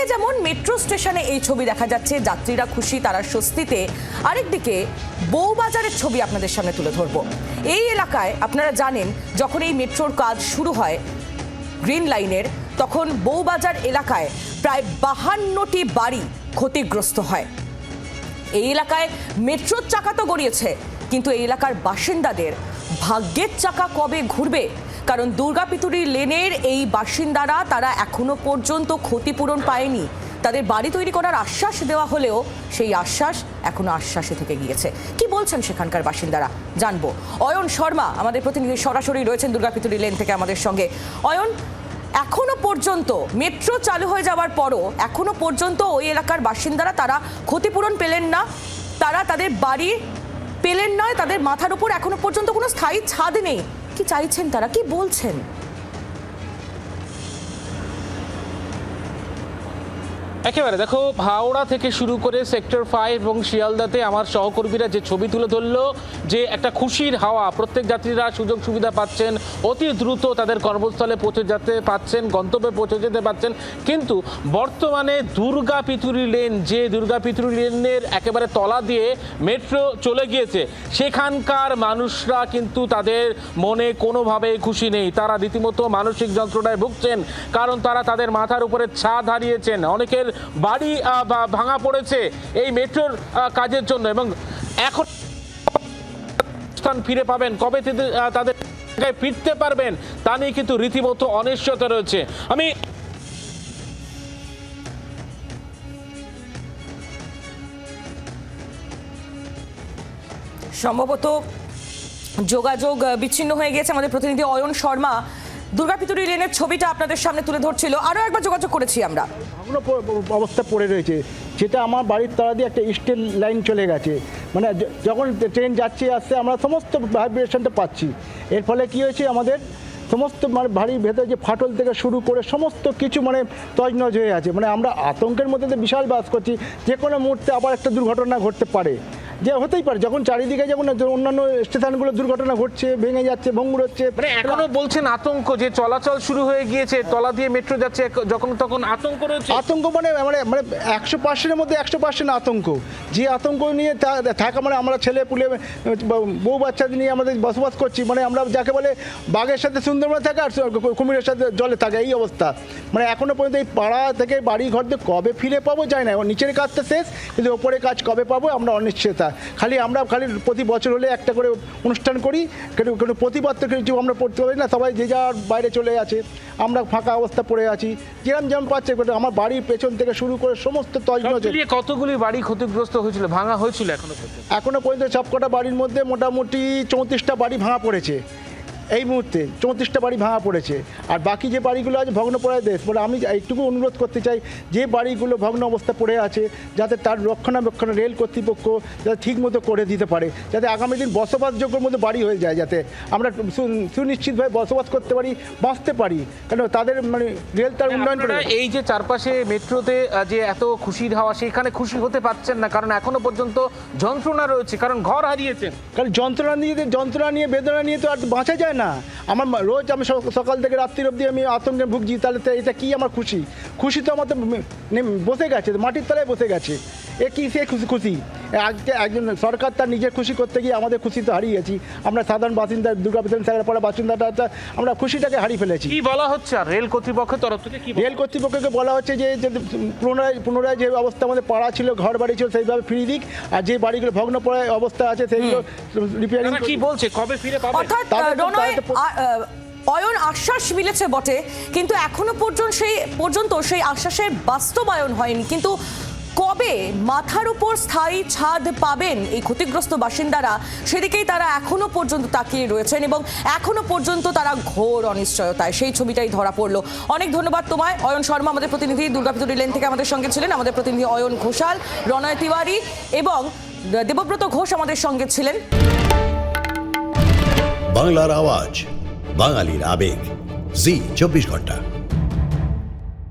একদিকে যেমন মেট্রো স্টেশনে এই ছবি দেখা যাচ্ছে, যাত্রীরা খুশি, তারা স্বস্তিতে, আরেকদিকে বউবাজারের ছবি আপনাদের সামনে তুলে ধরবো। এই এলাকায় আপনারা জানেন, যখন এই মেট্রোর কাজ শুরু হয় গ্রিন লাইনের, তখন বউবাজার এলাকায় প্রায় 52টি বাড়ি ক্ষতিগ্রস্ত হয়। এই এলাকায় মেট্রোর চাকা তো গড়িয়েছে, কিন্তু এই এলাকার বাসিন্দাদের ভাগ্যের চাকা কবে ঘুরবে? কারণ দুর্গাপিতুরি লেনের এই বাসিন্দারা তারা এখনো পর্যন্ত ক্ষতিপূরণ পায়নি। তাদের বাড়ি তৈরি করার আশ্বাস দেওয়া হলেও সেই আশ্বাস এখনো আশ্বাসে থেকে গিয়েছে। কি বলছেন সেখানকার বাসিন্দারা জানবো। অয়ন শর্মা আমাদের প্রতিনিধি সরাসরি রয়েছেন দুর্গাপিতুরি লেন থেকে আমাদের সঙ্গে। অয়ন, এখনো পর্যন্ত মেট্রো চালু হয়ে যাওয়ার পরও এখনো পর্যন্ত ওই এলাকার বাসিন্দারা তারা ক্ষতিপূরণ পেলেন না, তারা তাদের বাড়ি পেলেন নয়, তাদের মাথার উপর এখনো পর্যন্ত কোনো স্থায়ী ছাদ নেই। কি চাইছেন তারা, কি বলছেন? একেবারে দেখো, হাওড়া থেকে শুরু করে সেক্টর 5 এবং শিয়ালদাতে আমার সহকর্মীরা যে ছবি তুলে ধরলো, যে একটা খুশির হাওয়া, প্রত্যেক যাত্রীরা সুযোগ সুবিধা পাচ্ছেন, অতি দ্রুত তাদের কর্মস্থলে পৌঁছে যেতে পাচ্ছেন, গন্তব্যে পৌঁছে যেতে পাচ্ছেন। কিন্তু বর্তমানে দুর্গাপিতুরি লেন, যে দুর্গাপিতুরি লেনের একেবারে তলা দিয়ে মেট্রো চলে গিয়েছে, সেখানকার মানুষরা কিন্তু তাদের মনে কোনোভাবেই খুশি নেই। তারা রীতিমতো মানসিক যন্ত্রণায় ভুগছেন, কারণ তারা তাদের মাথার উপরে ছাদ হারিয়েছেন, অনেকের বাড়ি ভাঙা পড়েছে এই মেট্রোর কাজের জন্য, এবং এখন স্থান ফিরে পাবেন, কবে তাদের ফিরতে পারবেন তা নিয়ে কিন্তু রীতিমতো অনিশ্চয়তা রয়েছে। আমি সম্ভবত যোগাযোগ বিচ্ছিন্ন হয়ে গেছে। আমাদের প্রতিনিধি অয়ন শর্মা দুর্গাপিতুরি লেনের ছবিটা আপনাদের সামনে তুলে ধরছিল। আরও একবার যোগাযোগ করেছি আমরা। অবস্থা পড়ে রয়েছে, যেটা আমার বাড়ির তলা দিয়ে একটা স্টিল লাইন চলে গেছে। মানে যখন ট্রেন যাচ্ছে আসছে আমরা সমস্ত ভাইব্রেশনটা পাচ্ছি। এর ফলে কী হয়েছে, আমাদের সমস্ত মানে বাড়ির ভেতরে যে ফাটল থেকে শুরু করে সমস্ত কিছু মানে তজনজ হয়ে আছে। মানে আমরা আতঙ্কের মধ্যে বিশাল বাস করছি, যে কোনো মুহূর্তে আবার একটা দুর্ঘটনা ঘটতে পারে, যে হতেই পারে। যখন চারিদিকে যেমন অন্যান্য স্টেশনগুলো দুর্ঘটনা ঘটছে, ভেঙে যাচ্ছে, ভঙ্গুর হচ্ছে, মানে এখনো বলছেন আতঙ্ক, যে চলাচল শুরু হয়ে গিয়েছে, তলা দিয়ে মেট্রো যাচ্ছে, যখন তখন আতঙ্ক রয়েছে। আতঙ্ক মানে মানে মানে 100%-এর মধ্যে 100% আতঙ্ক। যে আতঙ্ক নিয়ে থাকা, মানে আমরা ছেলে পুলে বউ বাচ্চাদের নিয়ে আমাদের বসবাস করছি। মানে আমরা যাকে বলে বাঘের সাথে সুন্দরবন থাকে আর কুমিরের সাথে জলে থাকে, এই অবস্থা। মানে এখনো পর্যন্ত এই পাড়া থেকে বাড়ি ঘর দিয়ে কবে ফিরে পাবো যায় না। নিচের কাজটা শেষ, কিন্তু ওপরের কাজ কবে পাবো আমরা অনিশ্চয়তা। আমরা খালি প্রতি বছর হলে একটা করে অনুষ্ঠান করি, কোনো প্রতিবাদ তো কিছু আমরা পড়তে পারি না। সবাই যে যার বাইরে চলে আছে, আমরা ফাঁকা অবস্থা পড়ে আছি। যেমন পাচ্ছে, আমার বাড়ির পেছন থেকে শুরু করে সমস্ত তজনজ। কতগুলি বাড়ি ক্ষতিগ্রস্ত হয়েছিল, ভাঙা হয়েছিল এখনো পর্যন্ত সবকটা বাড়ির মধ্যে মোটামুটি 34টা বাড়ি ভাঙা পড়েছে। এই মুহূর্তে 34টা বাড়ি ভাঙা পড়েছে, আর বাকি যে বাড়িগুলো আছে ভগ্নপ্রায় দেশ। বলে আমি এইটুকু অনুরোধ করতে চাই, যে বাড়িগুলো ভগ্ন অবস্থা পড়ে আছে, যাতে তার রক্ষণাবেক্ষণ রেল কর্তৃপক্ষ যাতে ঠিক মতো করে দিতে পারে, যাতে আগামী দিন বসবাসযোগ্যর মধ্যে বাড়ি হয়ে যায়, যাতে আমরা সুনিশ্চিতভাবে বসবাস করতে পারি, বাঁচতে পারি। কেন তাদের মানে রেল তার উন্নয়ন করে। এই যে চারপাশে মেট্রোতে যে এত খুশির হাওয়া, সেখানে খুশি হতে পারছেন না, কারণ এখনো পর্যন্ত যন্ত্রণা রয়েছে, কারণ ঘর হারিয়েছেন। কারণ যন্ত্রণা নিয়ে বেদনা নিয়ে তো আর বাঁচা যায় না। আমার রোজ আমি সকাল থেকে রাত্রির অবধি আমি আতঙ্কে ভুগছি। তাহলে এটা কি আমার খুশি? খুশি তো আমার তো বসে গেছে, মাটির তলায় বসে গেছে। এ কি সে খুশি? আজকে একজন সরকার তার নিজের খুশি করতে গিয়ে আমাদের খুশি তো হারিয়ে গেছি। আমরা সাধারণ বাসিন্দা, দুর্গাপিতুরি পাড়া বাসিন্দাটা আমরা খুশিটাকে হারিয়ে ফেলেছি। কি বলা হচ্ছে আর রেল কর্তৃপক্ষের তরফ থেকে? রেল কর্তৃপক্ষকে বলা হচ্ছে যে পুনরায় যে অবস্থা আমাদের পাড়া ছিল, ঘর বাড়ি ছিল, সেইভাবে ফিরিয়ে দিক। আর যে বাড়িগুলো ভগ্নপ্রায় অবস্থা আছে সেইগুলো রিপেয়ারিং। কি বলছে, কবে ফিরে পাবে? অর্থাৎ অয়ন আশ্বাস মিলেছে বটে, কিন্তু এখনো পর্যন্ত সেই আশ্বাসের বাস্তবায়ন হয়নি। কিন্তু কবে মাথার উপর স্থায়ী ছাদ পাবেন এই ক্ষতিগ্রস্ত বাসিন্দারা, সেদিকেই তারা এখনো পর্যন্ত তাকিয়ে রয়েছেন, এবং এখনো পর্যন্ত তারা ঘোর অনিশ্চয়তায়। সেই ছবিটাই ধরা পড়লো। অনেক ধন্যবাদ তোমায় অয়ন শর্মা, আমাদের প্রতিনিধি দুর্গাপিতুরি লেন থেকে আমাদের সঙ্গে ছিলেন। আমাদের প্রতিনিধি অয়ন ঘোষাল, রণয় তিওয়ারি এবং দেবব্রত ঘোষ আমাদের সঙ্গে ছিলেন। বাংলার আওয়াজ, বাঙালির আবেগ, জি 24 ঘন্টা।